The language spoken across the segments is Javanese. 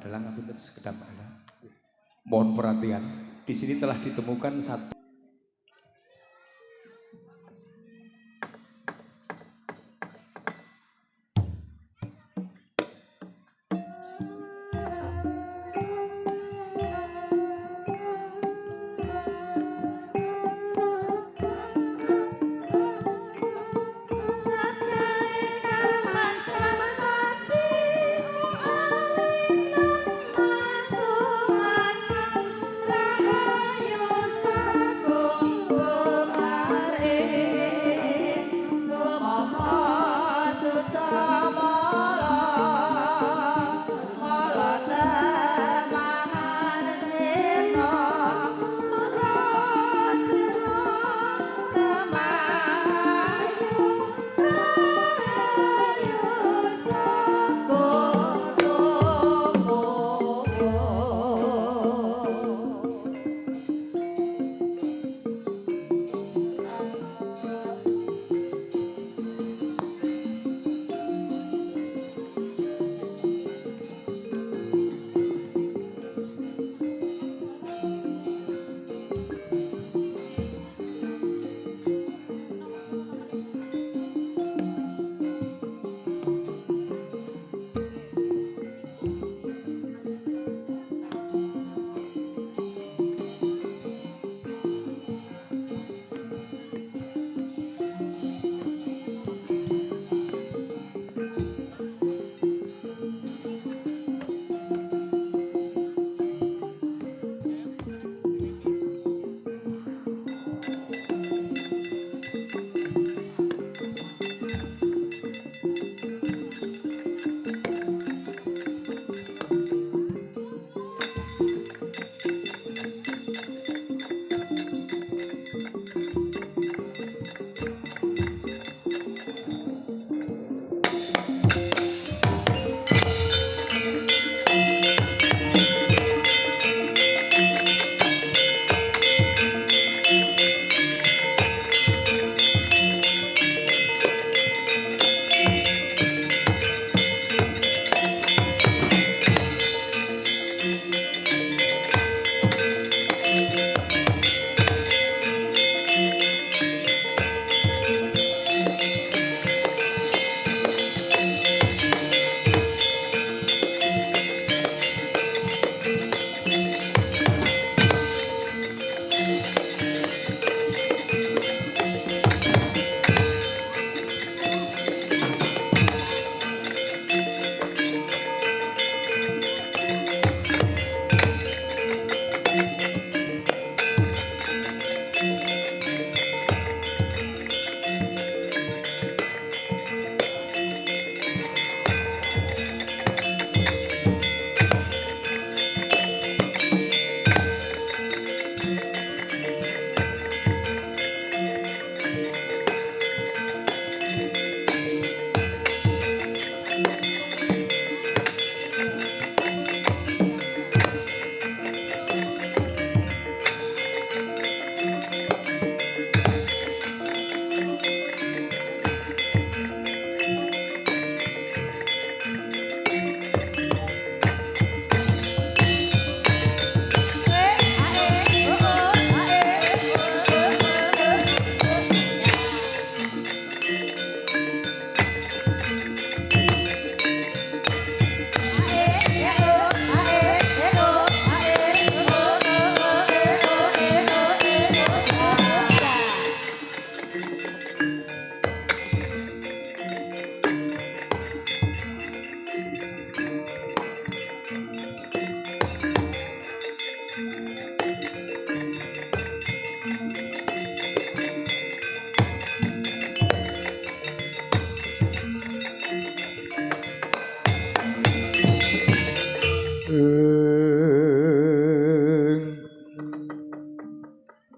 Padalang ngapunten sekedap ala. Mohon perhatian. Di sini telah ditemukan satu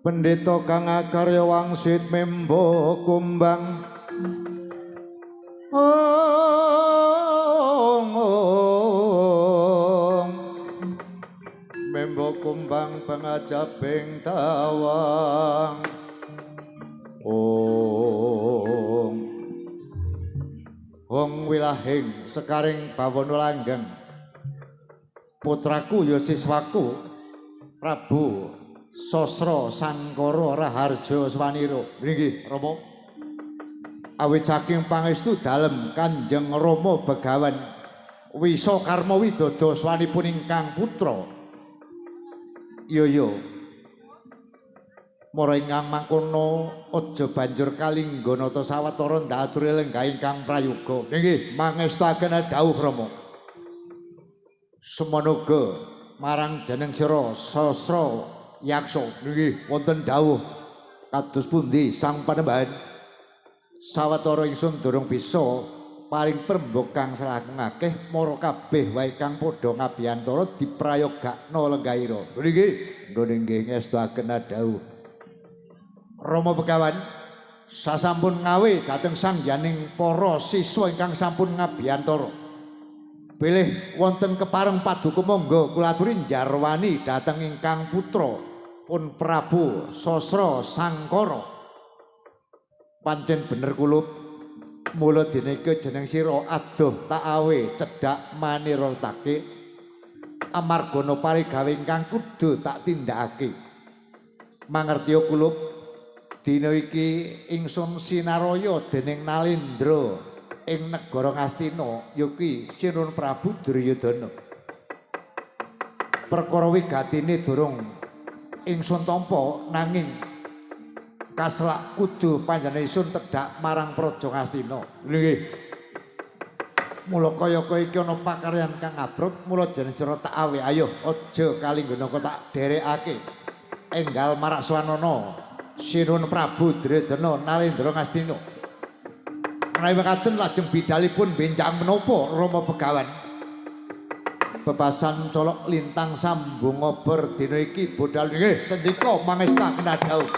Pendeta kang akarya wangsit memba kumbang memba kumbang pangajaping tawang wong wilahing sekaring bawana langgeng putraku ya siswaku Prabu Sosro Sangkara Raharja Swanira. Nggih, Rama. Awit saking pangestu dalem Kanjeng Rama Begawan Wisakarma Widada swanipun ingkang putra. Iya. Mara ingkang mangkono aja banjur kalingganata sawetara ndaturi lenggah ingkang prayoga. Nggih, mangestaken dawuh Rama. Semonoga marang jeneng sira Sosro Yaksa. Nggih, wonten dawuh kados pundi Sang Panembahan? Sawetara ingsun durung bisa paring perembok kang selangkung akeh mara kabeh wae kang padha ngabiyantara diprayogakna lenggahira. Nggih, nggih ngestaken dawuh. Rama Begawan sasampun ngawe dhateng sangyaning para siswa ingkang sampun ngabiyantara. Bilih wonten kepareng paduka monggo kula aturi jarwani dhateng ingkang putra pun Prabu Sosro Sangkara. Pancen bener kulup mula dene iki jeneng sira adoh tak awe cedhak manira take amarga parigawe ingkang kudu tak tindakake. Mangertiya kulup dina iki ingsun sinaraya dening Nalendra ing negara Ngastina yuki Sinun Prabu Duryudana. Perkara wigatine durung ingsun tampa nanging kaselak kudu panjenengan ingsun tedhak marang Praja Ngastina. Nggih. Mula kaya-kaya iki ana pakaryan kang abrut mula jeneng sira tak awe. Ayo aja kalinggana kok tak dherekake. Enggal marak swanana Sinun Prabu Duryudana Nalendra Ngastina. Menawi mekaten lajeng bidalipun benjang menapa Rama Begawan. Bebasan colok lintang sambung ngober dina iki bodal nggih sendika mangestaken dawuh.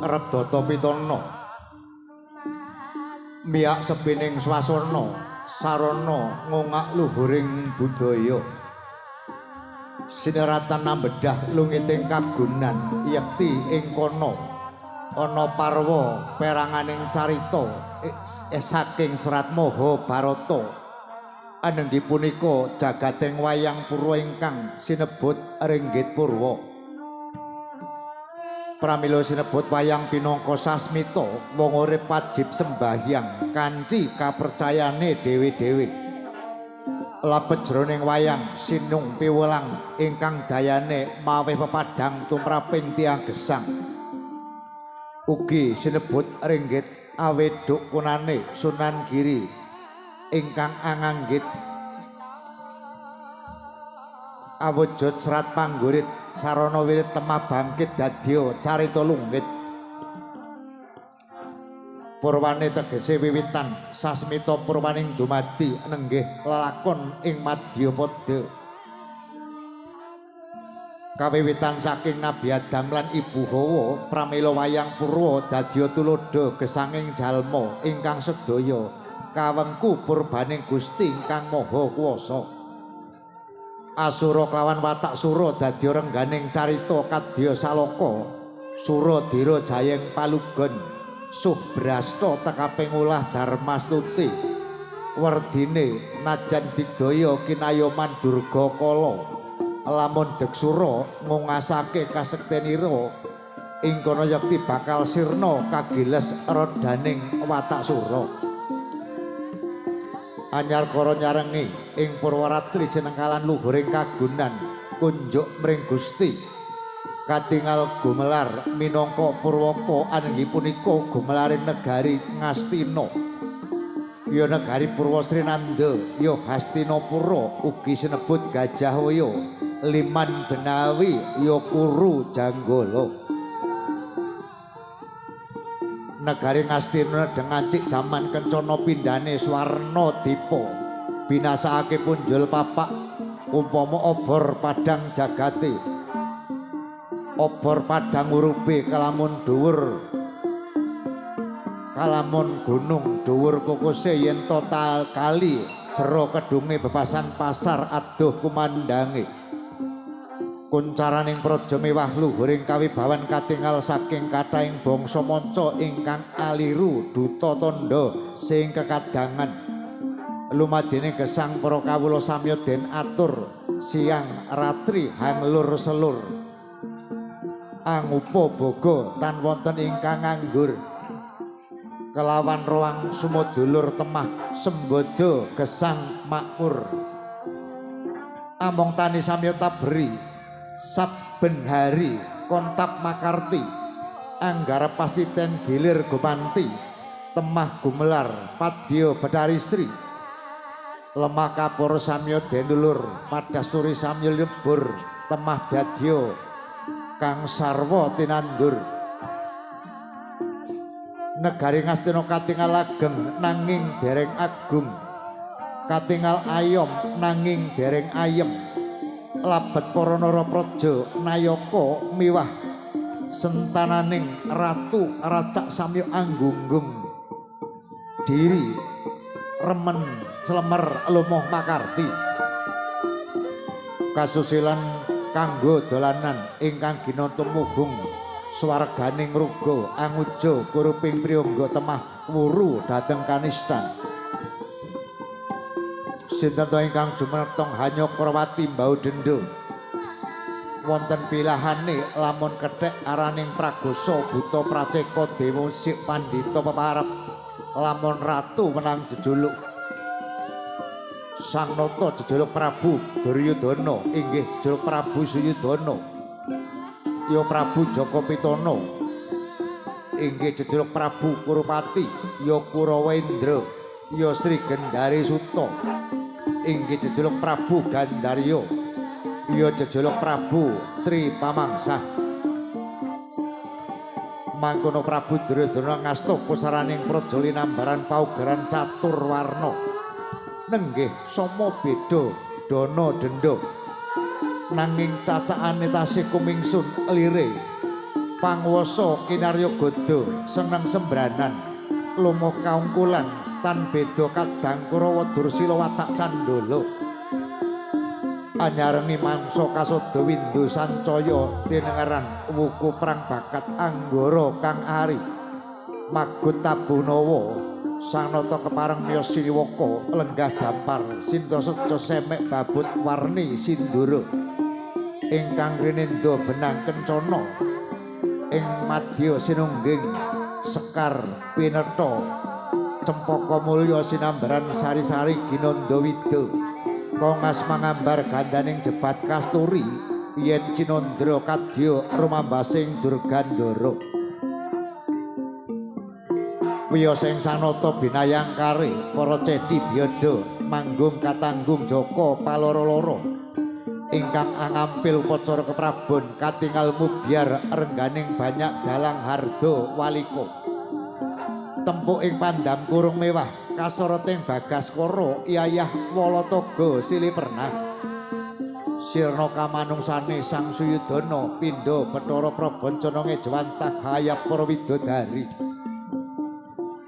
Repdata Pitana miyak sepining swasana sarana ngongak luhuring budaya sineratan nambedah lungiting kagunan yekti ing kono ana parwa peranganing carita saking Serat Mahabharata anenggih punika jagating wayang Purwa ingkang sinebut Ringgit Purwa. Pramila sinebut wayang pinangka sasmita wong urip wajib sembahyang kanthi kapercayane dhewe-dhewe. Labet jroning wayang sinung piwulang ingkang dayane mawih pepadhang tumraping tiyang gesang. Ugi sinebut ringgit aweduk kunane Sunan Giri ingkang anganggit awujud serat panggurit sarana wirid temah bangkit dadya carita lunggit. Purwane tegese wiwitan sasmita purwaning dumadi nenggih lelakon ing Madyapada. Kawiwitan saking Nabi Adam lan Ibu Hawa pramila wayang Purwa dadya tulodo gesanging jalma ingkang sedaya kawengku purbaning Gusti ingkang Maha Kuwasa. Asura kelawan watak sura dadya rengganing carita kadya salaka. Sura dira jayeng palugon Subrasta tekaping ulah Darmastuti. Werdine najan digdaya kinayoman Durga Kala. Lamun Deksura ngungasake kasektenira ing kono yakti bakal sirna kagiles rodaning watak sura. Anyar kara nyarengi ing Purwaratri jenengkalan luhuring kagunan kunjuk mring Gusti. Katingal gumelar minangka Purwaka anenggih punika gumelaring negari Ngastina. Ya negari Purwasri Nanda ya Hastinapura ugi sinebut Gajahwaya. Liman Benawi ya Kuru Janggala. Negari Ngastina dengancik jaman kencana pindhane Swarna Dipa. Binasakake punjul papak umpama obor padang jagate. Obor padang urupe kalamun dhuwur. Kalamun gunung dhuwur kokose yen total kali jero kedunge bebasan pasar adoh kumandange. Kuncaraning praja mewah luhuring kawibawan katingal saking kathahing bangsa manca ingkang aliru duta tandha sing kekadangan. Lumadene gesang para kawula samya den atur siang ratri hanglur selur. Angupa boga tan wonten ingkang nganggur. Kelawan roang sumodulur temah sembodo gesang makmur. Among tani samya taberi saben hari kontap makarti anggara pasiten gilir gumanti temah gumelar padya Betari Sri lemah kapur samya denulur pada suri samya lebur temah dadya kang sarwa tinandur. Negari Ngastina katingal ageng nanging dereng agung, katingal ayom nanging dereng ayem. Labet para narapraja nayaka miwah sentananing ratu racak samya anggunggung diri remen clemer lumoh makarti. Kasusilan kanggo dolanan ingkang ginantum mugung swarganing ruga anguja kuruping priyangga temah wuru dhateng kanistan. Sinten to ingkang jumeneng Hanyakrawati Mbau Denda wonten pilahane lamun kethek araning Pragosa Buta Praceka Dewa Sik Pandhita peparep lamun ratu menang jejuluk Sang Nata jejuluk Prabu Duryudana inggih jejuluk Prabu Suyudana. Ya Prabu Jaka Pitana inggih jejuluk Prabu Kurupati. Ya Kurawendra ya Sri Gendari Suta inggih jejuluk Prabu Gandarya. Ya jejuluk Prabu Tri Pamangsah. Mangkono Prabu Duryudana ngasta pusaraning praja linambaran paugeran caturwarna. Nenggih sama beda dana denda nanging cacakane tasih kumingsun lire panguwasa kinarya gada seneng sembranan lumuh kaungkulan tan beda kadang Kurawa Dursila watak candala. Anyarengi mangsa kasoda Windu Sancaya tinengeran wuku prang bakat anggara kang ari magut tabunawa. Sang Nata kepareng miyos siniwaka lenggah dampar sinta seca semek babut warni sindura ingkang rinenda benang kencana ing madya sinungging sekar pinetha cempaka mulya sinambaran sari-sari ginanda wida kongas mangambar gandaning jebat kasturi yen cinandra kadya rumambasing Durgandara. Wiyos ing Sang Nata binayang kare para cedhi biyada manggung katanggung Jaka paloro-loro ingkang angampil upacara keprabon katingal mubyar rengganing banyak dalang harda walika. Tempuk ing pandam kurung mewah kasoroting Bagaskara Yayah Walataga silih pernah sirna kamanungsane Sang Suyudana pindha Bathara Prabancana ngejawantah hayap para widodari.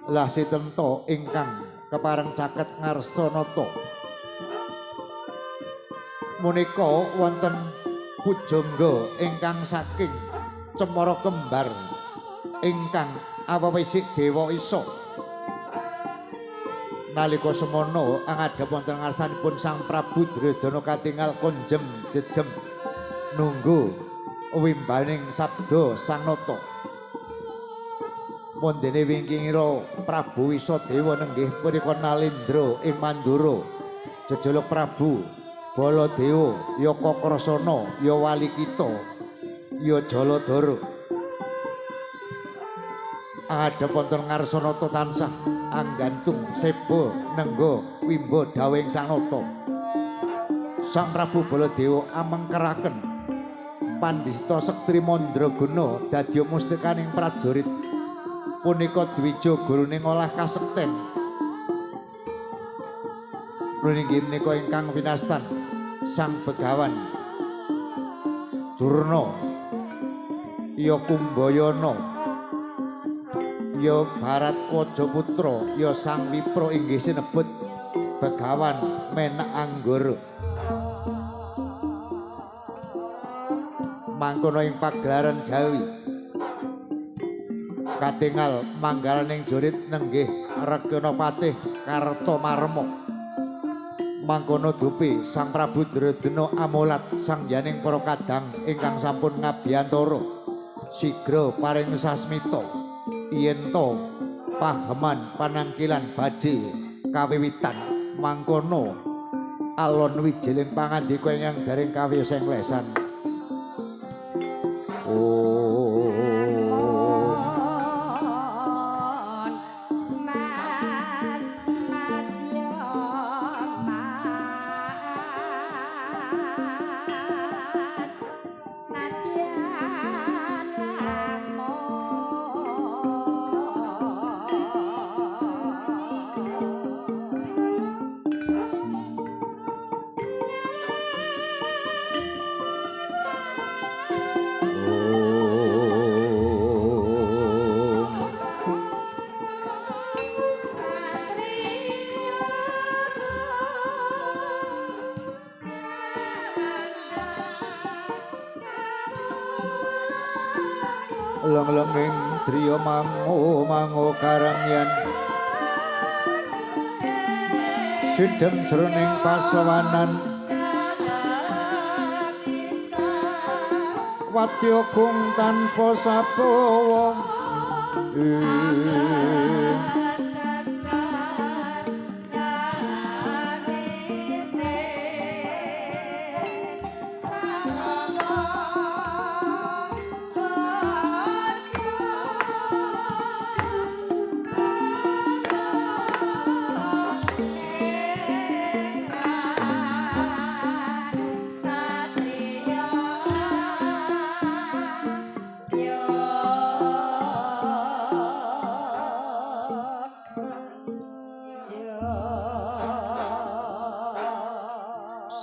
Lah sitenta ingkang kepareng caket ngarsanata menika wonten pujangga ingkang saking Cemara Kembar ingkang awewisik Dewa Isa. Nalika semana angadhep wonten ngarsanipun Sang Prabu Duryudana katingal konjem jejem nunggu wimbaning sabda Sang Nata. Mondene wingkingira Prabu Wisadewa nenggih punika Nalendra ing Mandura. Jejuluk Prabu Baladewa ya Kakrasana ya Walikita ya Jaladara. Angadhep wonten ngarsanata tansah anggantung seba nengga wimba dawing Sang Nata. Sang Prabu Baladewa amengkeraken pandhita Sektri Mandraguna dadi mustikaning prajurit punika dwija gurune ngolah kasekten. Nggih menika ingkang winastan Sang Begawan Durna ya Kumbayana ya Bharatwaja putra ya Sang Wipra inggih sinebut Begawan Menak Anggara. Mangkono ing pagelaran Jawi katingal manggalaning jurit nenggih Rekana Patih Kartamarma. Mangkono dupi Sang Prabu Duryudana amolat sangyaning para kadang ingkang sampun ngabiyantara sigra paring sasmita yen to paheman panangkilan badhe kawiwitan. Mangkono alon wijiling pangandika ingkang daring kawisenglesan. Leng-lenging driya mango karangyan sidhem jroning pasawanan wadya gung tanpa sabawa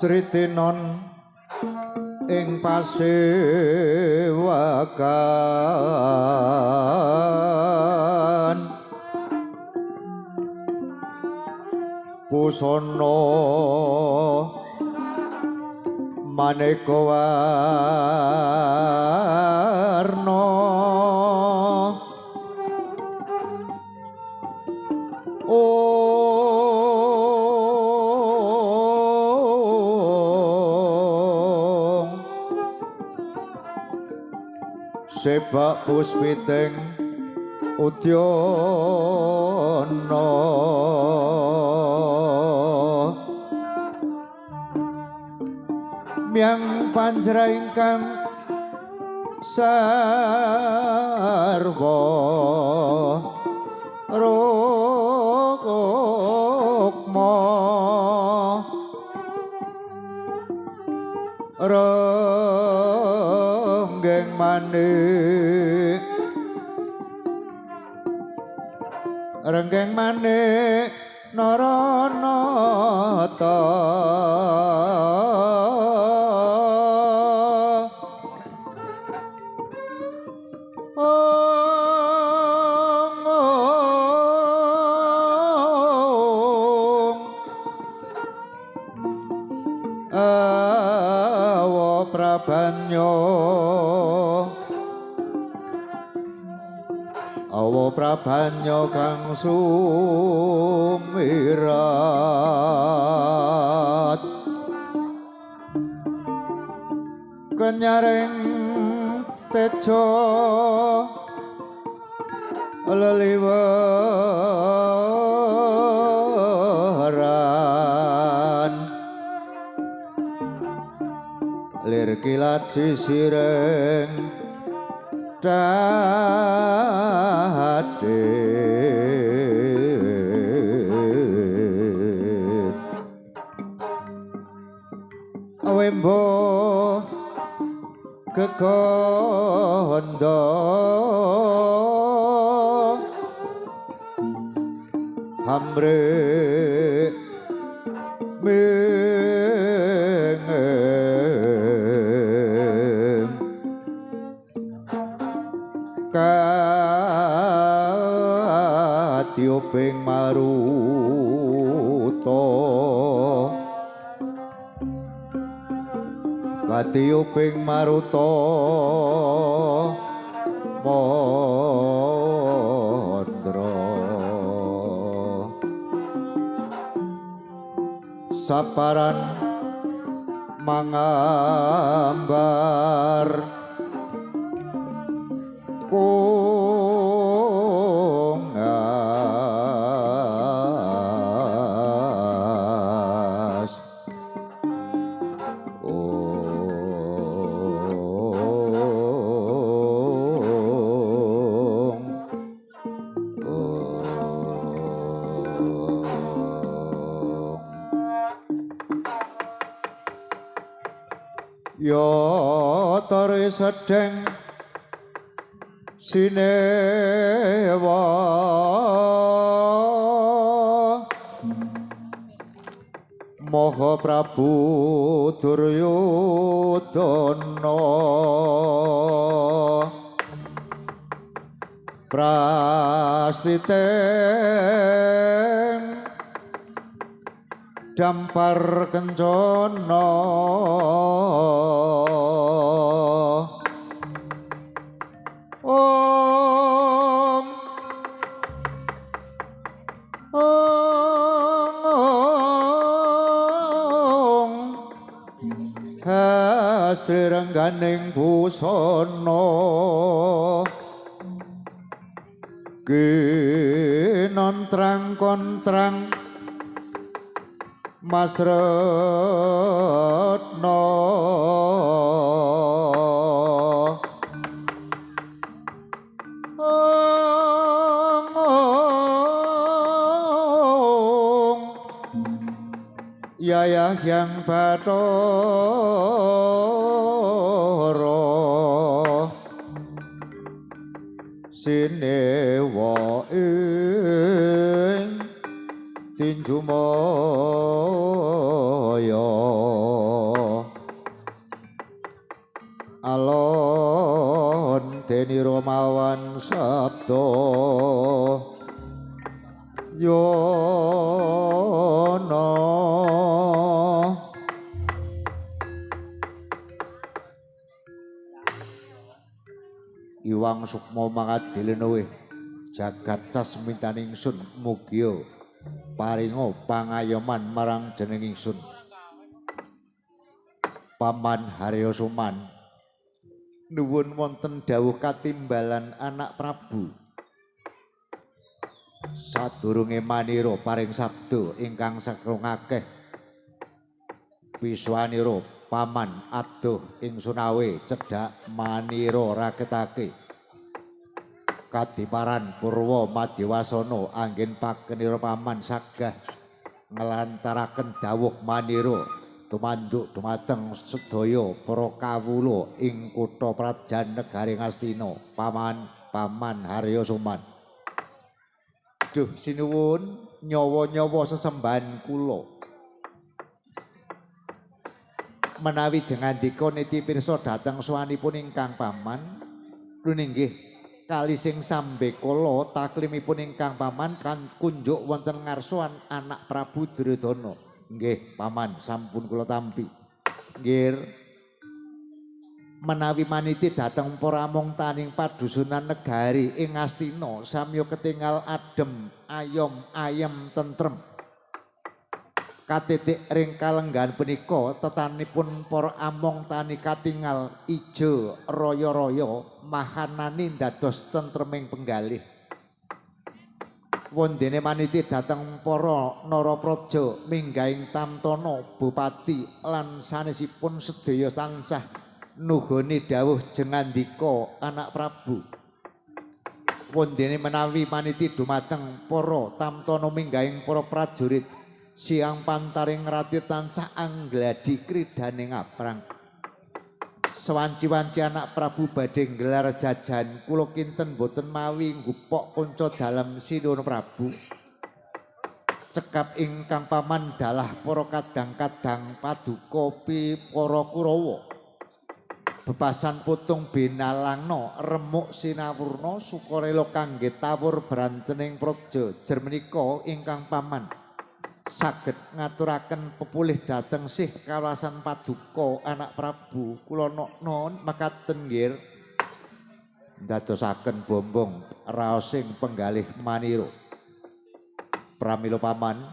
Sritinon ing pasewakan busana maneka warna sebak puspiting udyana miang panjra ingkang sarwa rukma renggeng manik renggeng manik naranata Awa prabanyo awa prabanyo kang sumirat kenyaring tejo leliweran lir kilat sisireng dadit awembo kekondo hamre mengem katiuping maruto katiuping maruto mondro saparan mangambar kongas yo tari sedeng sinewa Maha Prabu Duryudana prastiten dampar kencana om hasri rengganing busana kinontrang kontrang Mas Retno Yayah yang Bathara sinewa ing tinju maya alon deni romawan sabda yono Iwang Sukma mangadilenowe jagat casmintan ingsun mugia paringa pangayoman marang jeneng ingsun Paman Harya Suman nuwun wonten dawuh katimbalan anak Prabu sadurunge manira paring sabda ingkang sakrung akeh biswanira Paman adoh ingsun awe cedhak manira raketake Kadiparan Purwa Madiwasana anggen pakenira Paman sagah ngelantaraken dawuh manira tumanduk dumateng sedaya para kawula ing kutha Prajan Negari Ngastina Paman Harya Suman. Duh sinuwun nyawa-nyawa sesembahan kula menawi jengandika niti pirsa dhateng sowanipun ingkang Paman nuninggih kali sing sambe kala taklimipun ingkang paman kan kunjuk wonten ngarsoan anak Prabu Duryudana. Nggih paman sampun kula tampi. Nggih menawi maniti dhateng para among taning padusunan negari ing Astina samya ketingal adem ayom ayem tentrem. Katitik ring kalenggan punika tetanipun para among tani katingal ijo raya-raya mahanani dados tentreming penggalih. Wondene maniti dhateng para narapraja minggahing Tamtana bupati lan sanesipun sedaya tansah nuhuni dawuh jengandika anak Prabu. Wondene menawi maniti dumateng para Tamtana minggahing para prajurit siang pantaring rati tansah anggladi kridane ngaprang. Sewanci-wanci anak Prabu badhe nggelar jajan kula kinten boten mawi nggupok kanca dalem Sinuwun Prabu. Cekap ingkang paman dalah para kadang-kadang paduka para Kurawa. Bebasan putung binalangna remuk sinawurna sukarela kangge tawur brancening praja jer menika ingkang paman saged ngaturaken pepulih dhateng sih kawasan paduka anak Prabu kula non mekaten nggih ndadosaken bombong raosing penggalih manira. Pramila paman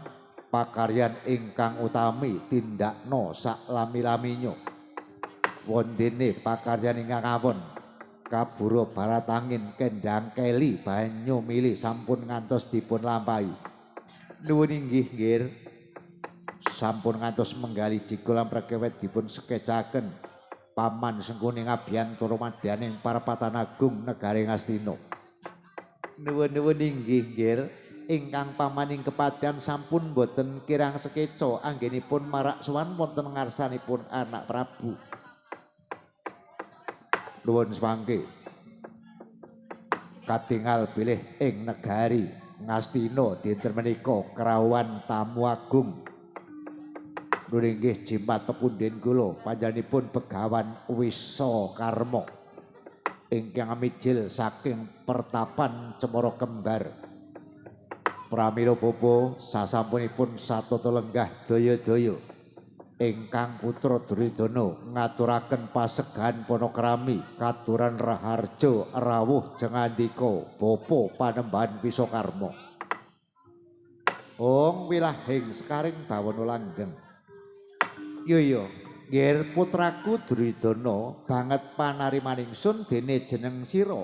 pakaryan ingkang utami tindakna sak lami-laminyo. Wondene pakaryan ingkang awon kabura barat angin kendang keli banyu mili sampun ngantos dipun lampahi. Nuwun inggih nggih sampun ngantos menggali jikolan prakewet dipun sekecaken paman sengkuning abiyantara madyaning parapatan agung negari Ngastina. Nuwun inggih nggih ingkang pamaning kepatihan sampun boten kirang sekeca anggenipun marak sowan wonten ngarsanipun anak Prabu. Nuwun semangke katingal bilih ing negari Ngastina dinten menika krawuhan tamu agung nuwun inggih jimat pepundhen kula panjenenganipun Begawan Wisakarma ingkang mijil saking pertapan Cemara Kembar. Pramila bapa sasampunipun satata lenggah daya-daya ingkang putra Duryudana ngaturaken pasegahan panakrami katuran raharja rawuh jengandika bapa Panembahan Wisakarma. Ong wilahing sekaring bawana langgeng. Yo nggih putraku Duryudana banget panarimaningsun dene jeneng sira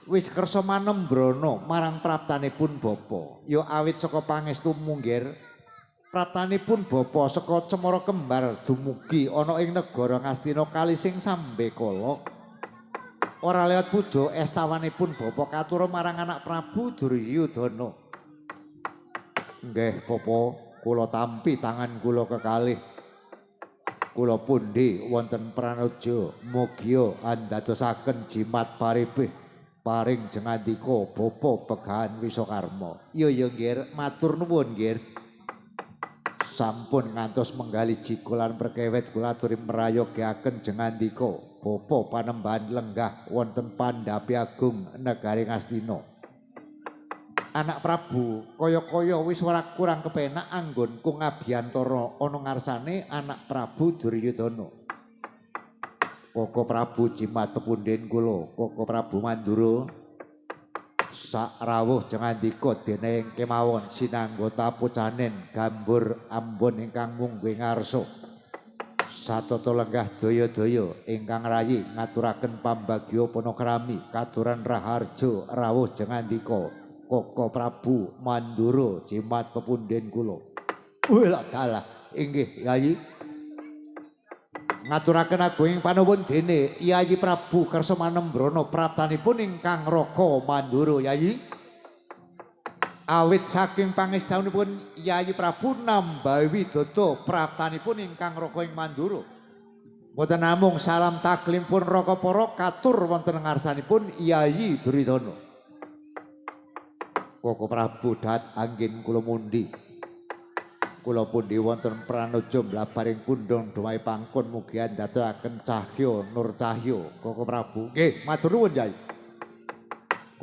wis kersa manembrana marang praptanipun bapa. Ya awit saka pangestu munggir praptanipun bapa saka Cemara Kembar dumugi ana ing negara Ngastina kali sing sambe kala ora lewat puja estawanipun bapa katurun marang anak Prabu Duryudana. Nggih bapa kula tampi tangan kula kekalih kula pundi wonten pranaja mugia andadosaken jimat paribih paring jengandika bapa Begawan Wisakarma. Iya nggih matur nuwun nggih. Sampun ngantos menggali jikolan perkewet kula aturi merayogaken jengandika bapa Panembahan lenggah wonten Pandhapi Agung negari Ngastina. Anak Prabu kaya-kaya wis ora kurang kepenak anggonku ngabiyantara ana ngarsane anak Prabu Duryudana. Koko Prabu jimat pepundhen kula, Koko Prabu Mandura sak rawuh jengandika dene ing kemawon sinanggota pucanen gambur ambon ingkang mungguing ngarsa. Satata lenggah daya-daya ingkang rayi ngaturaken pambagya panakrami katuran raharja rawuh jengandika Koko Prabu Mandura jimat pepundhen kula. Wela dalah inggih Yayi ngaturaken agunging panuwun dene Yayi Prabu kersa manembrana praptanipun ingkang Raka Mandura Yayi. Awit saking pangestunipun Yayi Prabu nambahi widodha praptanipun ingkang Raka ing Mandura. Mboten namung salam taklim pun Raka para katur wonten ngarsanipun Yayi Duryudana. Koko Prabu dat angin kula mundi. Kula pundi wonten pranaja mlabaring pundhong dhumahe pangkon mugi andhadhaken cahya nur cahya Koko Prabu. Nggih, matur nuwun Yai.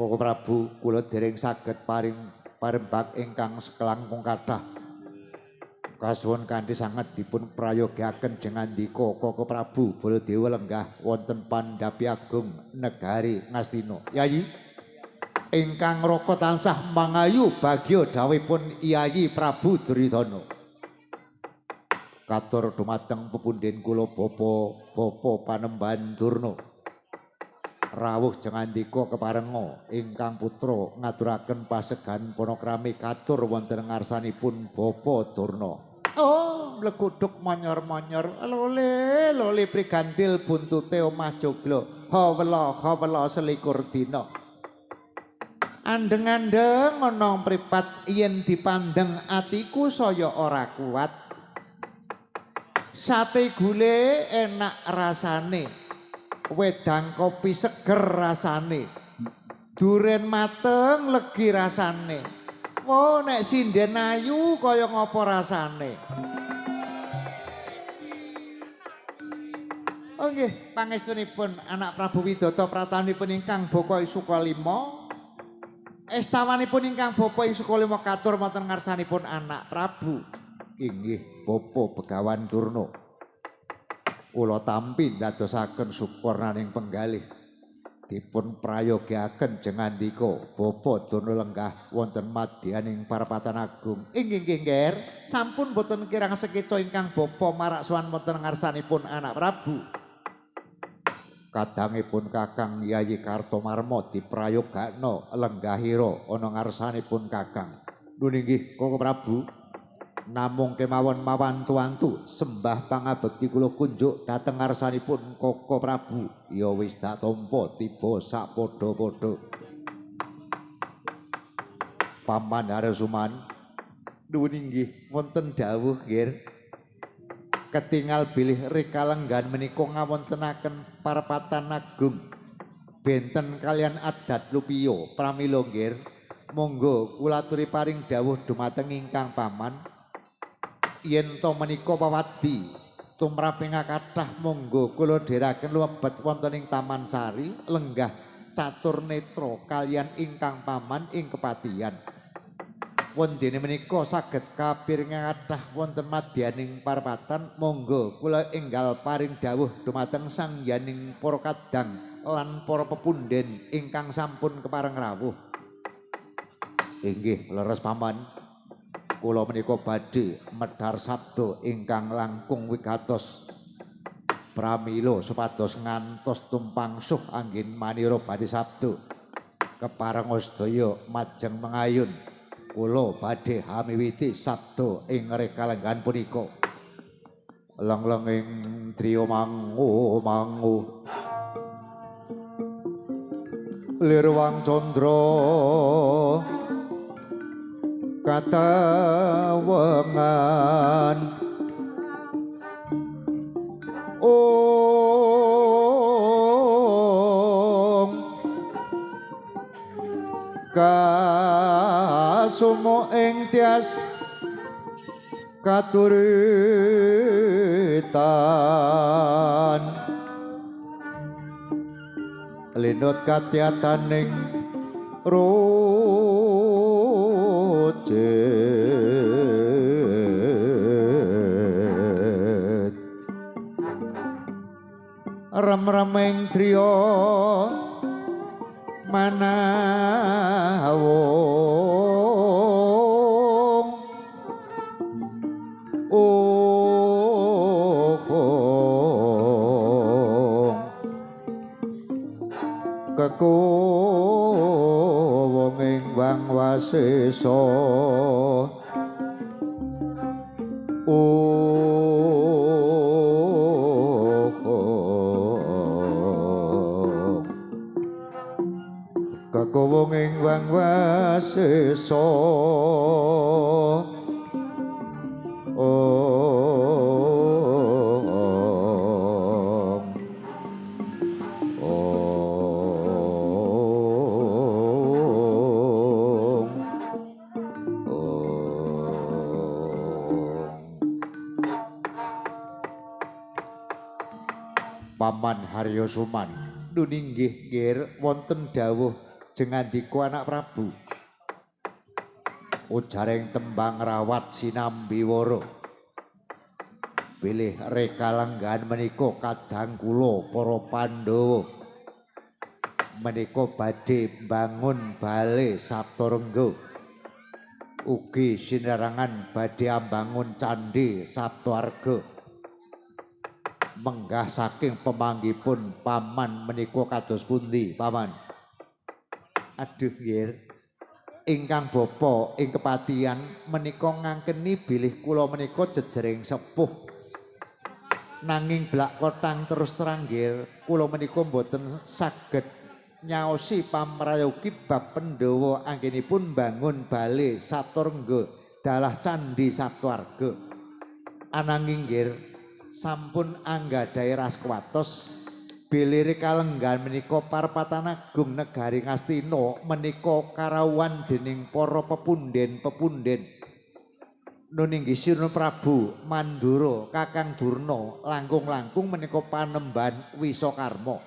Koko Prabu kula dereng saged paring parembag ingkang sekelangkung kathah. Kasuwun kanthi sanget dipun prayogiaken jengandika Koko Prabu Baladewa lenggah wonten Pandhapi Agung negari Ngastina. Yayi ingkang raka tansah mangayu bagya dawuhipun Yayi Prabu Duryudana. Katur dumateng pepundhen kula Bapa Panembahan Durna. Rawuh jengandika keparenga ingkang putra ngaturaken pasegan panakrami katur wonten ngarsanipun Bapa Durna. Oh, mleguduk monyor-monyor lole prigantil buntute omah joglo. Hawela selikur dina. Andeng-andeng ana mripat yen dipandeng atiku saya ora kuat. Sate gule enak rasane. Wedang kopi seger rasane. Duren mateng legi rasane. Oh nek sinden ayu kaya ngapa rasane. Oh nggih, pangestunipun anak Prabu Widata pratanipun ingkang Bapa Sukalima. Estawanipun ingkang Bapa Sukalima katur wonten ngarsanipun anak Prabu. Inggih Bapa Begawan Durna. Kula tampi ndadosaken sukurnaning penggalih dipun prayogiaken jengandika Bapa Durna lenggah wonten madyaning parapatan agung. Inggih Nger, sampun boten kirang sekeca ingkang Bapa maraksuhan wonten ngarsanipun anak Prabu. Kadangipun Kakang Yayi Kartomarma diprayogakna lenggahira ana ngarsanipun Kakang. Nun inggih Koko Prabu. Namung kemawon mawantu-wantu sembah pangabekti kula kunjuk dhateng ngarsanipun Koko Prabu. Ya wis dak tampa tiba sak padha-padha. Paman Haryosuman nuwun inggih wonten dawuh nggih. Ketingal bilih rekalenggan menika ngawontenaken parapatan agung benten kalian adat lupiya pramila nggih. Monggo kula aturi paring dawuh dumateng ingkang paman. Yen to menika pawadi tumraping kathah monggo kula dheraken lumebet wonten ing Taman Sari lenggah catur netra kalian ingkang paman ing kepatihan. Wondene menika saged kapiringan kathah wonten madyaning parapatan monggo kula enggal paring dawuh dumateng Sang Hyaning para kadang lan para pepundhen ingkang sampun kepareng rawuh. Inggih leres paman. Kula menika badhe medhar sabda ingkang langkung wigatos pramila supados ngantos tumpang suh anggen manira badhe sabda keparenga sedaya majeng mengayun kula badhe hamiwiti sabda ing rekalenggan punika. Lenglenging triya mangu Lirwang Candra katawengan kasumo ing tias katuritan linut katyataning rojet rem-remeng driya manawung kekuwonging Wang Wasesa kekuwonging Wang Wasesa Paman Haryosuman nuninggih nggih wonten dawuh jengandika anak Prabu. Ujaring tembang rawat sinambi wara. Bilih rekalenggan menika kadang kula para Pandhawa. Menika badhe bangun bale Saptarengga. Ugi sinerangan badhe ambangun candhi Saptawarga. Menggah saking pemanggipun paman menika kados pundi, Paman? Aduh nggih. Ingkang bapa ing kepatihan menika ngangkeni bilih kula menika jejering sepuh. Nanging blak kotang terus terang nggih, kula menika mboten saged nyaosi pamrayogi bab Pandhawa anggenipun bangun bale Saptarengga dalah candhi Saptawarga. Ananging nggih sampun anggadhahi ras kuwatos bilih kalenggan menika parpatan agung negari Ngastina menika karawuhan dening para pepunden-pepunden. Nuninggi Sirna Prabu Mandura Kakang Durna langkung-langkung menika panembahan Wisakarma.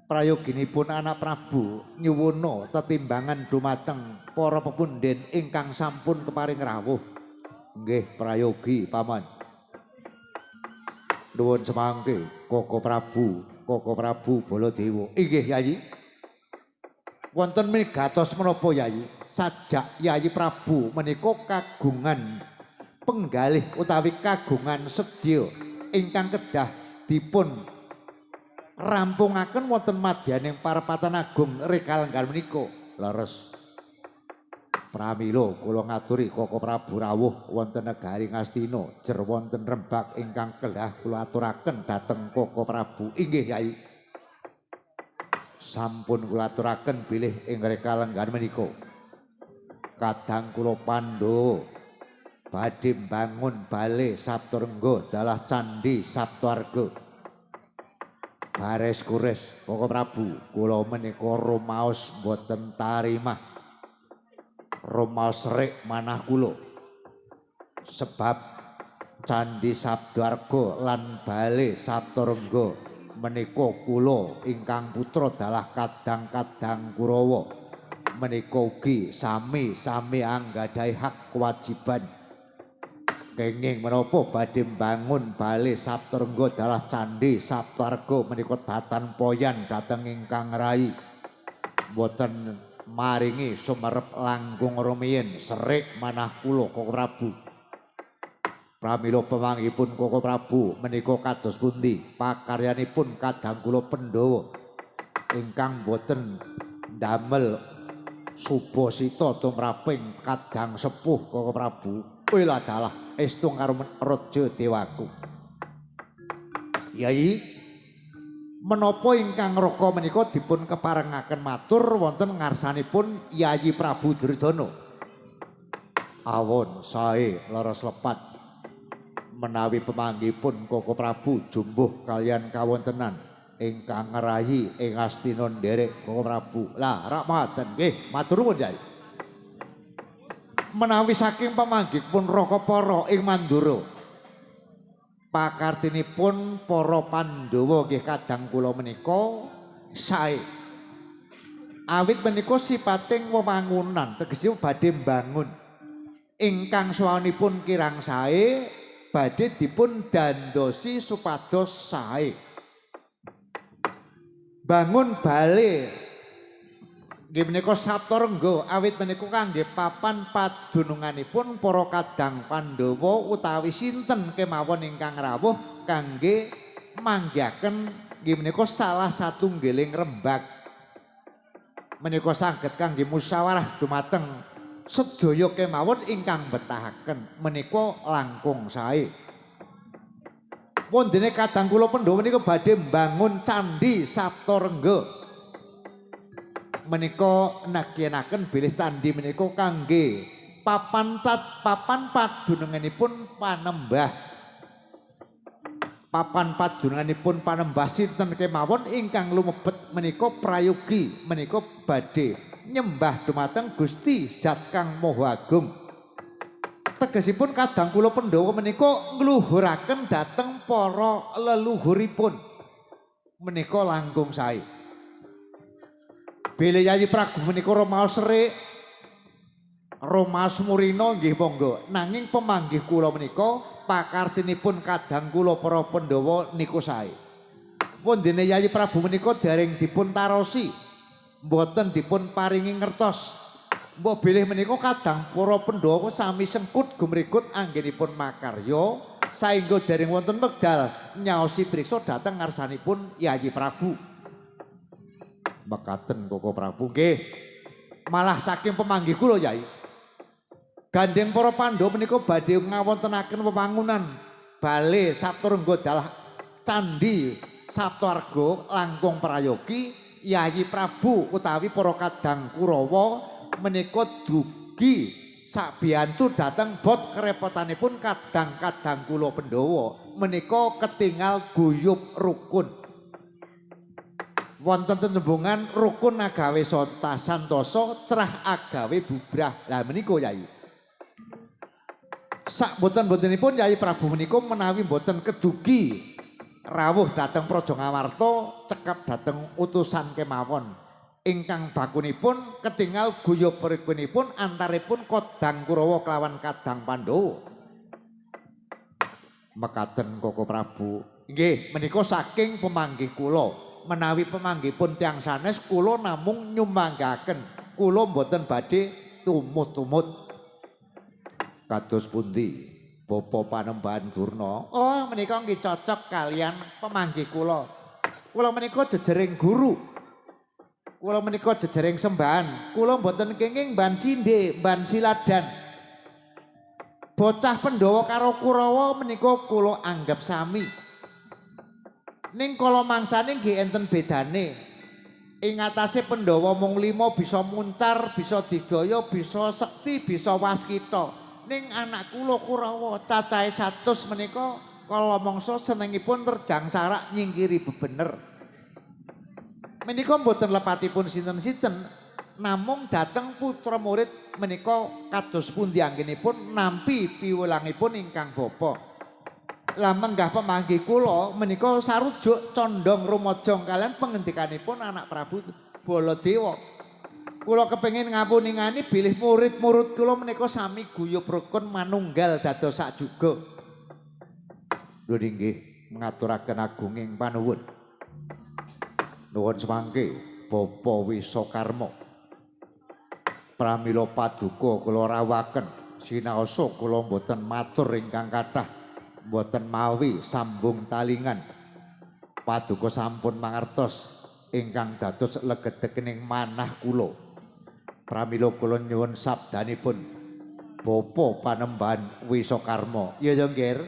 Prayoginipun anak Prabu nyuwuna tetimbangan dumateng para pepunden ingkang sampun keparing rawuh. Nggih prayogi Paman. Nuwun semangke Koko Prabu Baladewa. Inggih Yayi. Wonten migatos menapa Yayi? Sajak Yayi Prabu menika kagungan penggalih utawi kagungan sedya ingkang kedah dipun rampungaken wonten madyaning parapatan agung rekalenggan menika. Leres. Pramila kula ngaturi Koko Prabu rawuh wonten negari Ngastina jer wonten rembag ingkang kedah kula aturaken dhateng Koko Prabu. Inggih Yai. Sampun kula aturaken bilih ing rekalenggan menika. Kadang kula Pandhawa badhe bangun bale Saptarengga dalah candhi Saptawarga. Bares kures Koko Prabu kula menika rumaos boten tarimah. Rumaos rek manah kula sebab candhi Saptawarga lan bale Saptarengga menika kula ingkang putra dalah kadang-kadang Kurawa menika ugi sami-sami anggadhahi hak kewajiban kenging menapa badhe mbangun bale Saptarengga dalah candhi Saptawarga menika datan poyan dhateng ingkang rai boten maringi sumerep langkung rumiyin serik manah kula Koko Prabu. Pramila pemanggipun Koko Prabu menika kados pundi pakaryanipun kadang kula Pandhawa ingkang boten damel subasita tumraping kadang sepuh Koko Prabu. Wela dalah estu karo Raja Dewaku. Yai menapa ingkang raka menika dipun keparengaken matur wonten ngarsanipun Yayi Prabu Duryudana. Awon sae leres lepat menawi pemanggipun Koko Prabu jumbuh kalian kawontenan ingkang ngerahi ing Astina nderek Koko Prabu. Lah rahmatan nggih matur nuwun Yai. Menawi saking pemanggipun Raka Para ing Mandura pakartinipun para Pandhawa nggih kadang kula menika sae. Awit menika sipating wewangunan tegesipun badhe mbangun ingkang sawanipun kirang sae badhe dipun dandosi supados sae. Bangun bale nggih menika Saptarengga awit menika kangge papan padununganipun para kadang Pandhawa utawi sinten kemawon ingkang rawuh kangge manggihaken nggih menika salah satunggiling rembag menika saged kangge musyawarah dumateng sedaya kemawon ingkang betahaken menika langkung sae. Wondene kadang kula Pandhawa menika badhe mbangun candhi Saptarengga. Menika nagihaken bilih candhi menika kangge papan padununganipun panembah. Papan padununganipun panembah sinten kemawon ingkang lumebet menika prayogi menika badhe nyembah dumateng Gusti Zat Kang Maha Agung. Tegesipun kadang kula Pandhawa menika ngluhuraken dhateng para leluhuripun. Menika langkung sae. Bilih Yayi Prabu menika romaos serik, romaos murina nggih monggo. Nanging pemanggih kula menika pakartinipun kadang kula para Pandhawa niku sae. Pundene Yayi Prabu menika dereng dipun tarosi, mboten dipun paringi ngertos. Mbok bilih menika kadang para Pandhawa sami sengkut gumrigut anggenipun makarya saengga dereng wonten wekdal nyaosi priksa dhateng ngarsanipun Yayi Prabu. Mekaten Koko Prabu nggih. Malah saking pemanggih kula Yai. Gandeng para Pandhawa menika badhe ngawontenaken pembangunan bale Saptarengga dalah Candhi Saptarga langkung prayogi. Yayi Prabu utawi para kadang Kurawa menika dugi sabiyantu dhateng bot kerepotanipun kadang-kadang kula Pandhawa menika ketingal guyub rukun. Wonten tetembungan rukun agawe santosa cerah agawe bubrah. Lah menika Yayi. Sak boten-botenipun Yayi Prabu menika menawi boten kedugi rawuh dhateng Praja Ngawarta cekap dhateng utusan kemawon ingkang bakunipun ketingal guyub rukunipun antaripun kadang Kurawa kelawan kadang Pandhawa. Mekaten Koko Prabu. Nggih menika saking pemanggih kula. Menawi pemanggihipun tiyang sanes kula namung nyumanggaken, kula mboten badhe tumut-tumut. Kados pundi Bapa Panembahan Durna? Oh menika nggih cocok kalian pemanggih kula. Kula menika jejering guru. Kula menika jejering sembahan. Kula mboten kenging mban sindhe, mban siladan. Bocah Pandhawa karo Kurawa menika kula anggap sami. Ning kala mangsane nggih enten bedane. Ing atase Pandhawa mung 5 bisa muncar, bisa digaya, bisa sekti, bisa waskita. Ning anak kula Kurawa cacahe 100 menika kala mangsa senengipun terjang sarak nyingkiri bebener. Menika mboten lepatipun sinten-sinten, namung dhateng putra murid menika kados pundi anggenipun nampi piwulangipun ingkang bapa. Lah menggah pemanggih kula menika sarujuk condong rumajang kalian pengendikanipun anak Prabu Baladewa. Kula kepengin ngapuningani bilih murid-murid kula menika sami guyub rukun manunggal dados sak juga. Lho nggih ngaturaken agunging panuwun. Nuwun semangke Bapa Wisakarma. Pramila paduka kula rawuhaken sinaosa kula mboten matur ingkang kathah. Mboten mawi sambung talingan. Paduka sampun mangertos ingkang dados legedekening manah kula. Pramila kula nyuwun sabdanipun Bapa Panembahan Wisakarma. Ya nggih,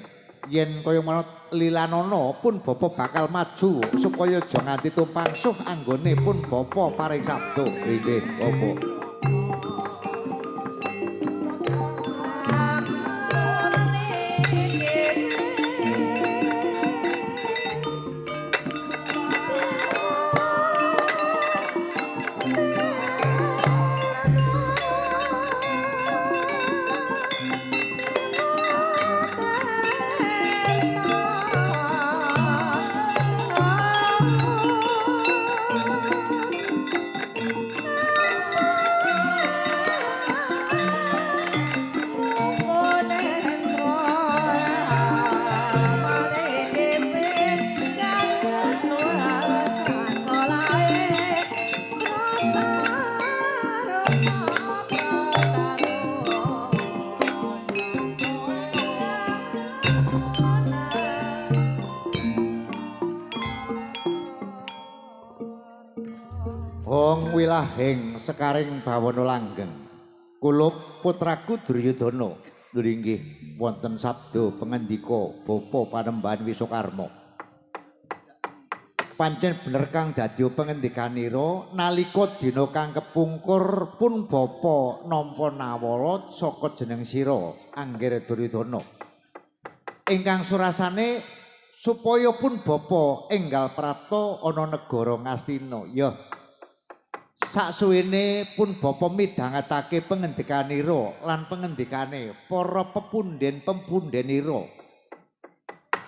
yen kaya manut lilanana pun Bapa bakal maju supaya aja nganti tumpang suh anggone pun Bapa paring sabda. Nggih, Bapa. Hong wilahing sekaring bawana langgeng. Kula putraku Duryudana. Nggih wonten sabda pangandika Bapa Panembahan Wisakarma. Pancen bener kang dadi pangendikanira nalika dina kang kepungkur pun Bapa nampa nawala saka jeneng sira Anggir Duryudana. Ingkang surasane supaya pun Bapa enggal prapta ana negara Ngastina. Ya saksuwene pun Bapa midhangetake pangendikanira lan pangendikane para pepunden-pempundenira.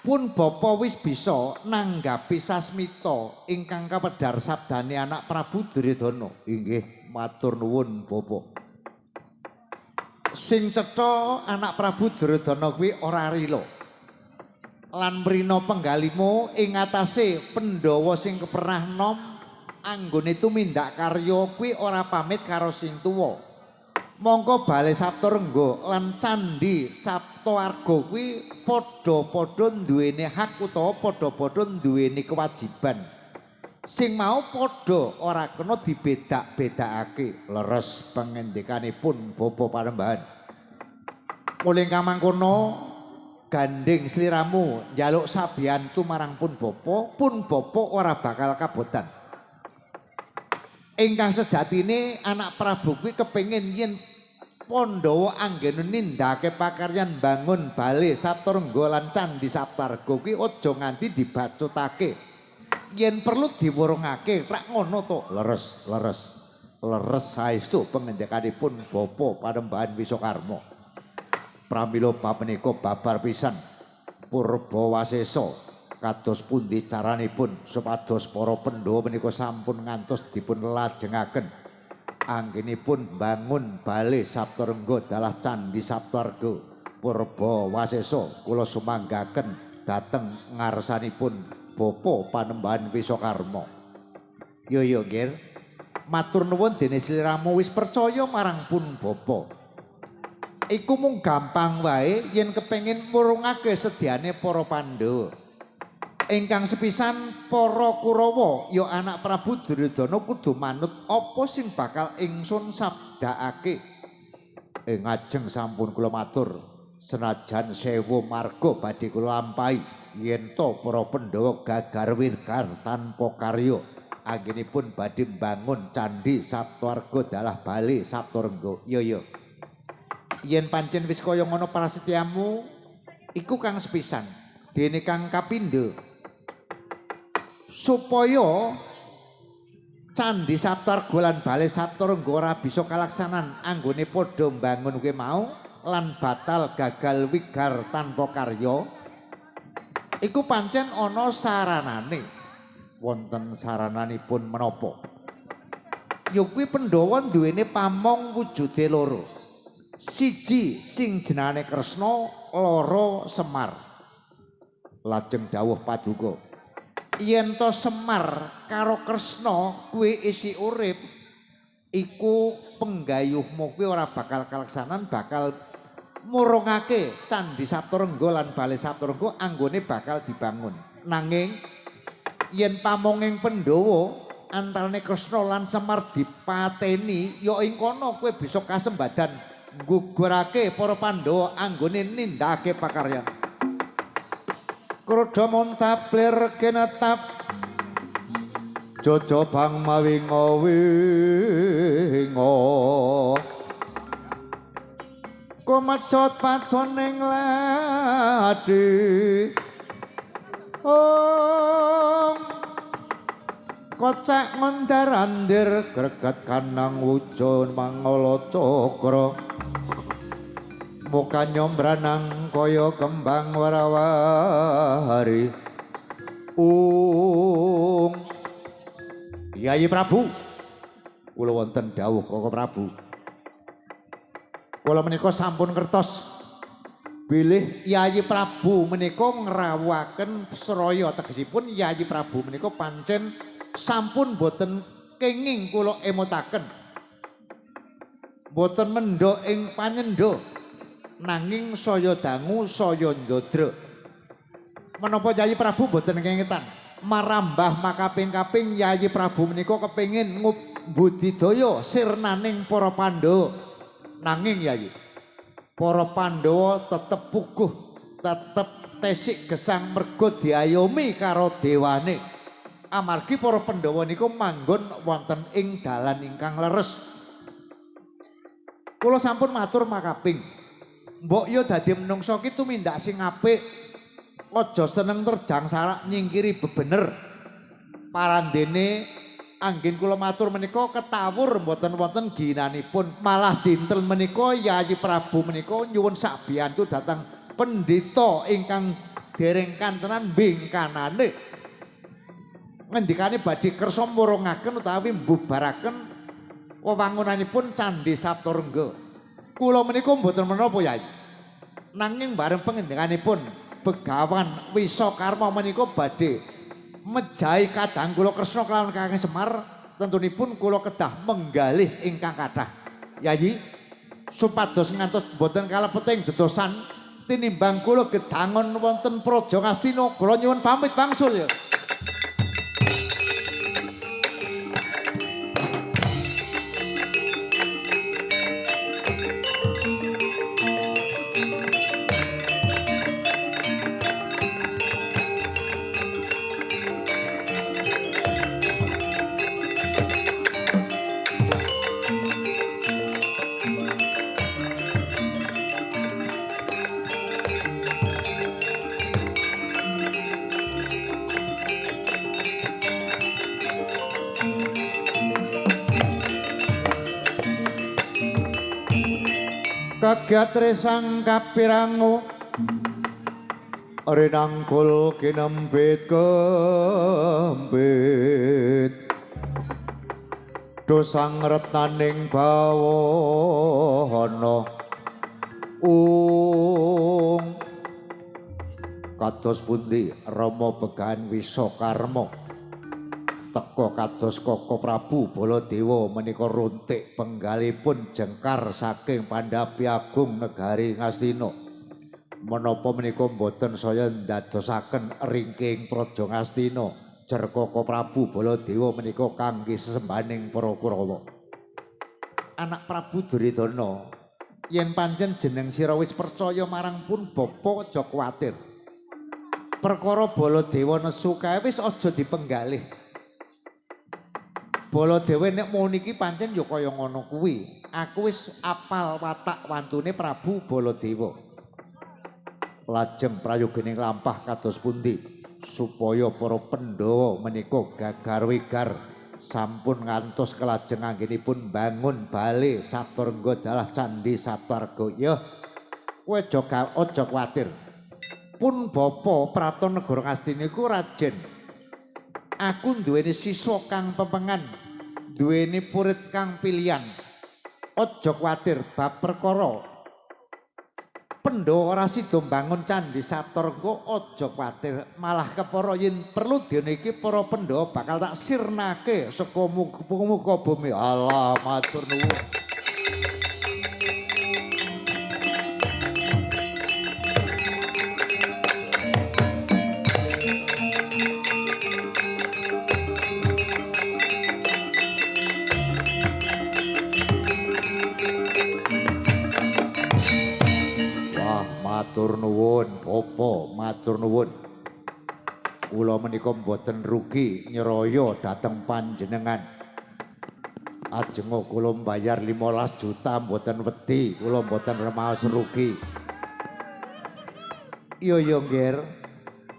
Pun bapa wis bisa nanggapi sasmita ingkang kawedhar sabdane anak Prabu Duryudana. Inggih matur nuwun bapa. Sing cetha anak Prabu Duryudana kuwi ora rila. Lan mrina penggalimo ing atase Pandhawa sing keperah nom anggone tumindak karya kuwi ora pamit karo sing tuwa. Mongko Bale Saptarengga lan Candhi Saptaarga kuwi padha-padha duweni hak utawa padha-padha duweni kewajiban. Sing mau padha ora kena dibedak-bedakake. Leres pangendikanipun Bapa Panembahan. Mulih kamangkono gandeng sliramu njaluk sabiyantu marang pun Bapa ora bakal kabotan. Ingkang sejatine anak Prabu kuwi kepengin yen Pandhawa anggene nindakake pakaryan bangun Bale Saptarengga lan Candhi Saptarga kuwi aja nganti dibacutake. Yen perlu diwurungake, rak ngono to. Leres saestu pangendikanipun Bapa Panembahan Wisakarma. Pramila bab menika babar pisan Purbawasesa kados pundi caranipun supados para Pandhawa menika sampun ngantos dipun lajengaken anggenipun bangun Bale Saptarengga dalah Candhi Saptarga. Purbawasesa kula sumanggaken dhateng ngarsanipun Bapa Panembahan Wisakarma. Yo nggih. Matur nuwun dene sliramu wis percaya marang pun Bapa. Iku mung gampang wae yen kepengin murungake sedyane para Pandhawa. Ingkang sepisan para Kurawa ya anak Prabu Duryudana kudu manut apa sing bakal ingsun sabdakake. Ngajeng sampun kula matur senajan sewu marga badhe kula lampahi yen to para Pandhawa gagar wirgar tanpa karya anggenipun badhe mbangun Candhi Saptaarga dalah Bale Saptarengga. Yo. Yen pancen wis kaya ngono prasetyamu iku kang sepisan dene kang kapindho supaya Candhi Saptarga lan Bale Saptarengga ora bisa kalaksanan anggone padha mbangun kuwi mau lan batal gagal wigar tanpa karya iku pancen ana saranane. Wonten sarananipun menapa? Ya kuwi Pandhawa duwene pamong wujude loro. Siji sing jenenge Kresna, loro Semar. Lajeng dawuh Paduka, yen to Semar karo Kresna kuwi isi urip, iku penggayuhmu kuwi ora bakal kalaksanan, bakal murungake Candhi Saptarengga lan Bale Saptarengga anggone bakal dibangun. Nanging yen pamonging Pandhawa antarane Kresna lan Semar dipateni, ya ing kono kowe bisa kasembadan nggugurake para Pandhawa anggone nindakake pakaryan. Krodha montablir kenetap jojobang mawinga-winga kumecut padoning ladi kocak ngondarandir greget kanang wujun mangala cakra muka nyombranang kaya kembang warawari. Yayi Prabu, kula wonten dawuh Koko Prabu. Kula menika sampun ngertos bilih Yayi Prabu menika ngrawuhaken Sraya, tegesipun Yayi Prabu menika pancen sampun boten kenging kula emutaken. Boten mendha ing panyendha nanging saya dangu saya ndodra. Menapa Yayi Prabu boten kengetan marambah makaping-kaping Yayi Prabu menika kepengin budidaya sirnaning para Pandhawa. Nanging Yayi, para Pandhawa tetep puguh, tetep tesik gesang merga diayomi karo dewane. Amargi para Pandhawa niku manggon wonten ing dalan ingkang leres. Kula sampun matur makaping, mbok yo dadi menungsa ki tumindak sing apik, aja seneng terjang sarak nyingkiri bebener. Parandene anggen kula matur menika ketawur mboten wonten ginanipun, malah dinten menika Yayi Prabu menika nyuwun sabiyantu dhateng pendhita ingkang dereng kantenan bingkanane ngendikane badhe kersa murungaken utawi mbubaraken wewangunanipun Candhi Saptarengga. Kula menika mboten menapa Yai. Nanging bareng pengendikanipun Begawan Wisakarma menika badhe mejahi kadang kula Kresna kelawan Kakang Semar, tentunipun kula kedah menggalih ingkang kathah. Yayi, supados ngantos boten kalepeting dedosan tinimbang kula gedangon wonten Praja Ngastina, kula nyuwun pamit wangsul ya. Kagiatre sang kapirangu rinangkul kinempit kempit dosang retaning bawana kados pundi Rama Begawan Wisakarma teka kados Koko Prabu Baladewa menika runtik penggalipun jengkar saking Pandhapi Agung negari Ngastina. Menapa menika boten saya ndadosaken ringking Praja Ngastina jer Koko Prabu Baladewa menika kangge sesembaning para Kurawa. Anak Prabu Duryudana, yen pancen jeneng sira wis percaya marang pun Bapa aja kuwatir. Perkara Baladewa nesu kae wis aja dipenggalih. Baladewa nek mau niki pancen ya kaya ngono kuwi. Aku wis apal watak wantune Prabu Baladewa. Lajeng prayogining lampah kados pundi supaya para Pandhawa menika gagar-wigar sampun ngantos kelajeng anggenipun bangun bale Saptarengga dalah Candhi Saptarga. Ya kowe aja kuwatir. Pun Bapa Pratanegara Ngastina iku Raden. Aku duweni siswa kang pepengan, duweni purid kang pilihan. Aja kuwatir bab perkara Pandhawa ora sida mbangun Candhi Saptarga, aja kuwatir. Malah kepara yen perlu dene iki para Pandhawa bakal tak sirnake saka muga bumi. Allah matur nuwun. Matur nuwun Bapa, matur nuwun. Kula menika mboten rugi nyeraya dhateng panjenengan. Ajeng kula mbayar 15 juta mboten wedi, kula mboten remaos rugi. Iya Nggir.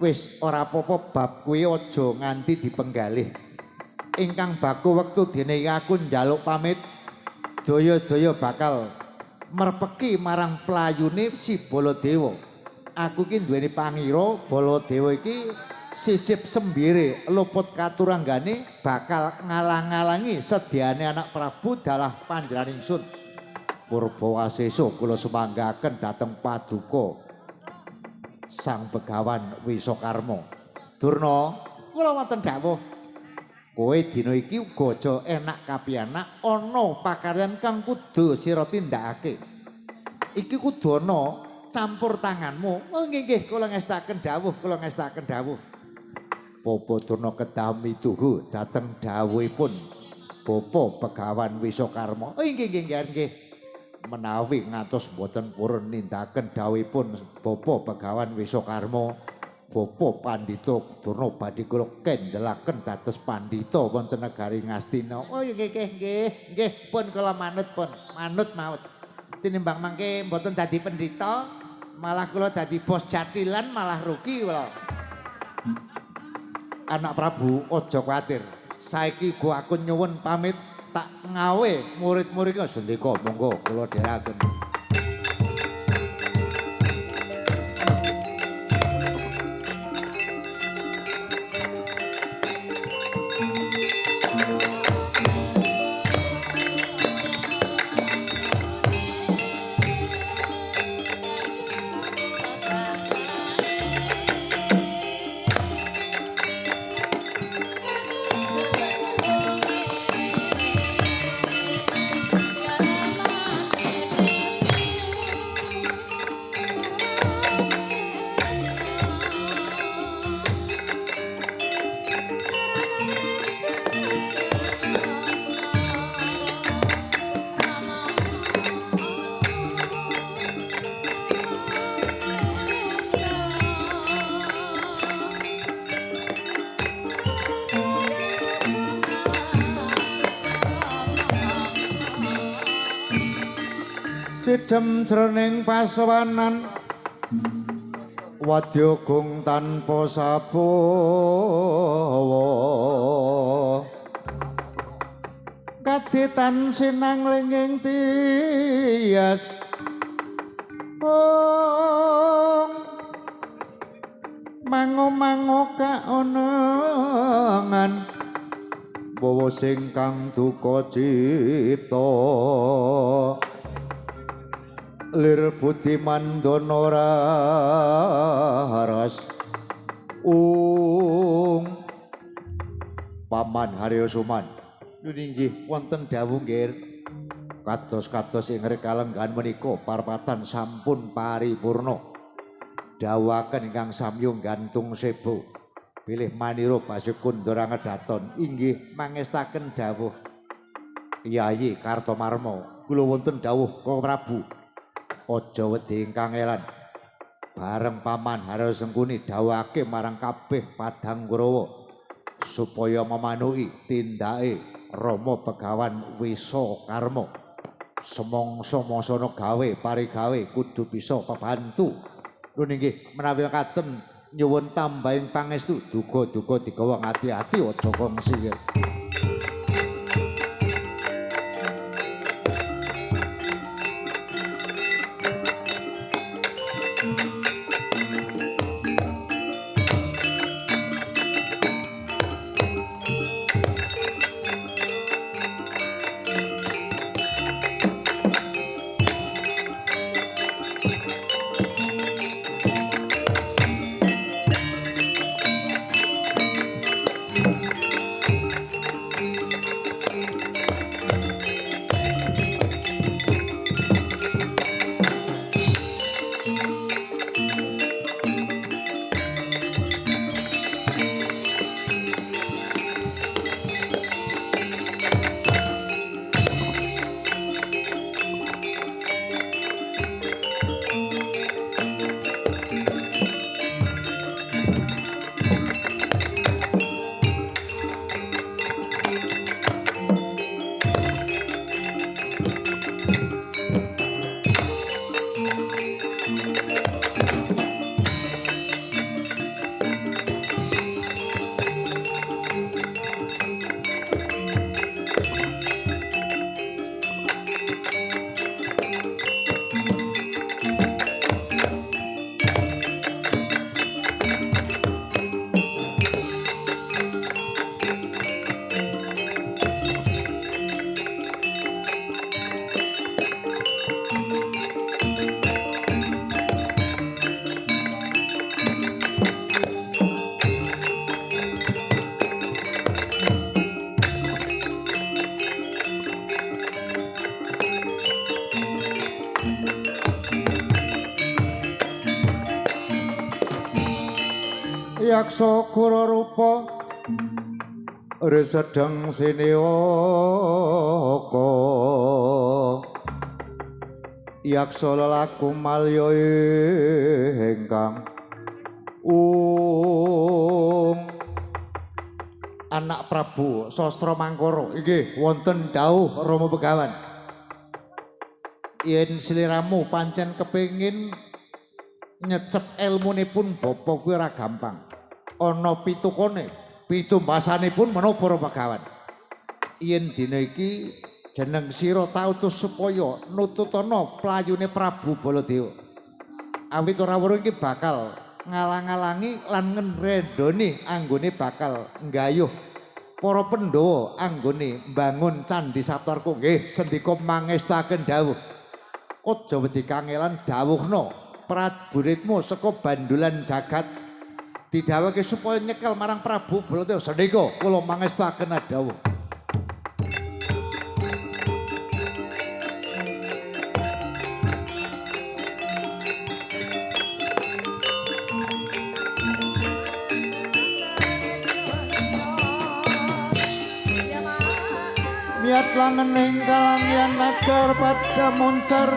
Wis ora apa-apa bab kuwi aja nganti dipenggalih. Ingkang baku wektu dene aku njaluk pamit daya-daya bakal merpeki marang playune si Baladewa. Aku ki duweni pangira Baladewa iki sisip sembire luput katuranggane bakal ngalang-alangi sediane anak Prabu dalah panjenengan ingsun. Purbawasésa kula sumanggaken dhateng paduka Sang Begawan Wisakarma. Durna, kula wonten dawuh. Kowe dina iki uga aja enak kapianak ana pakaryan kang kudu sira tindakake. Iki kudu ana campur tanganmu. Oh nggih kula ngestaken dawuh, kula ngestaken dawuh. Bapa Durna kedah mituhu dhateng dawuhipun Bapa Begawan Wisakarma. Oh nggih. Menawi ngantos boten purun nindakaken dawuhipun Bapa Begawan Wisakarma, Bapa Pandhita Durna badhe kula kendelaken dados pandhita wonten negari Ngastina. Oh nggih, pun kula manut pun, manut maut. Tinimbang mangke mboten dadi pendhita, malah kula dadi bos jatilan malah rugi kula. Anak Prabu aja kuwatir. Saiki gua aku nyuwun pamit tak ngawe murid-murid sendika monggo kula dherekaken. sidhem jroning pasawanan wadyagung tanpa sabawa kaditan sinang linging tias mango-mango kaonengan bawa sing kang duka cipta lir budi mandana raras Paman Haryo Suman inggih wonten dawuh nggih kados-kados ing rekalenggan menika parpatan sampun paripurna dawuhaken ingkang samyung gantung sebo pilih manira Basyakundara ngedaton inggih mangestaken dawuh Yayi Kartomarma kula wonten dawuh Kang Prabu aja wedi ingkang elan bareng Paman Haryo Sengkuni dawuhake marang kabeh Padang Kurawa supaya memanui tindake Rama Begawan Wisakarma semongso masana gawe parigawe kudu bisa pebantu lho nggih menawi katen nyuwun tambahing pangestu duga-duga digawa ngati-ati aja kongsi. Yaksa kura rupa resedeng siniwaka yaksa lelaku malya ingkang anak Prabu Sastra Mangkara inggih wonten dawuh Rama Begawan yen sliramu pancen kepengin nyecep ilmunipun bapa kuwi ora gampang ana pitukone pitumbasanipun menapa Rama Begawan yen dina iki jeneng sira tautus supaya nututana playune Prabu Baladewa awit ora weruh iki bakal ngalang-alangi lan ngrendoni anggone bakal nggayuh para Pandhawa anggone mbangun Candhi Saptarga nggih sendika mangestaken dawuh aja wedi kangelan dawuhna prajuritmu saka bandulan jagat didhawuhke supaya nyekel marang Prabu Baladewa sendika kula mangestaken dawuh. Miat langening kalangyan nagar pada moncar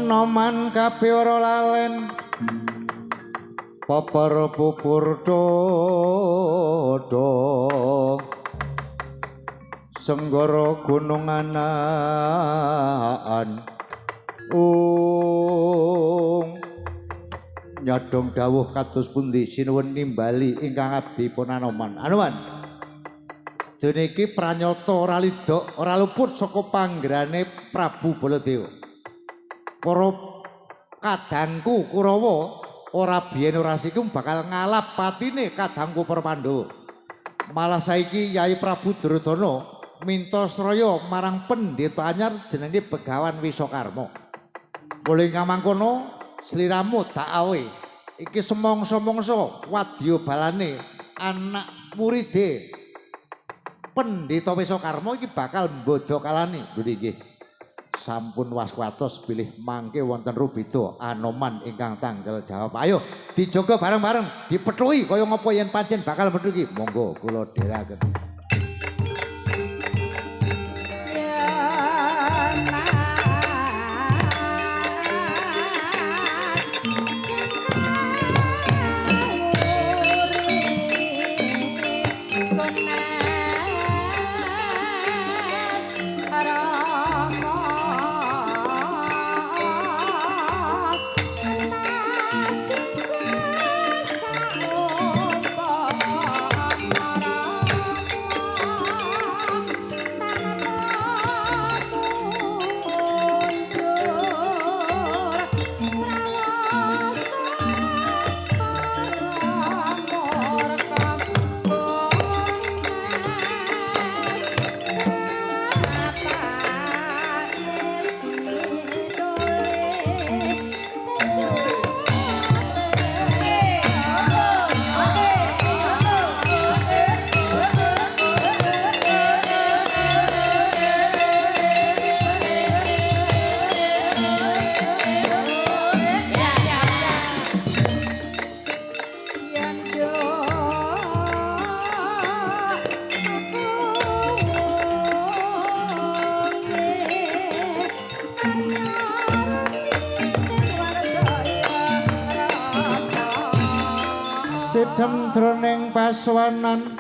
Anoman kabeh ora lalen papar pupur dodo senggara gunung anaan nyadong dawuh kados pundi sinuwun nimbali ingkang abdi pun Anoman. Anoman dene iki pranyata ora lidok ora luput saka panggerane Prabu Baladewa. Para kadangku Kurawa ora biyen ora sikum bakal ngalap patine kadangku para Pandhawa. Malah saiki Yai Prabu Duryudana minta sraya marang pendeta anyar jenenge Begawan Wisakarma. Mulih kamangkono sliramu tak awe iki semongso-mongso wadya balane anak muride Pendeta Wisakarma iki bakal mbodho kalane. Lho nggih. Sampun waswatos bilih mangke wonten rubeda Anoman ingkang tanggal jawab. Ayo dijaga bareng-bareng, dipethuki kaya ngapa yen pancen bakal metu iki. Monggo kula dherekaken. Sidhem jroning paswanan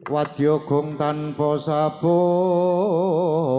wadya gong tanpa sabuh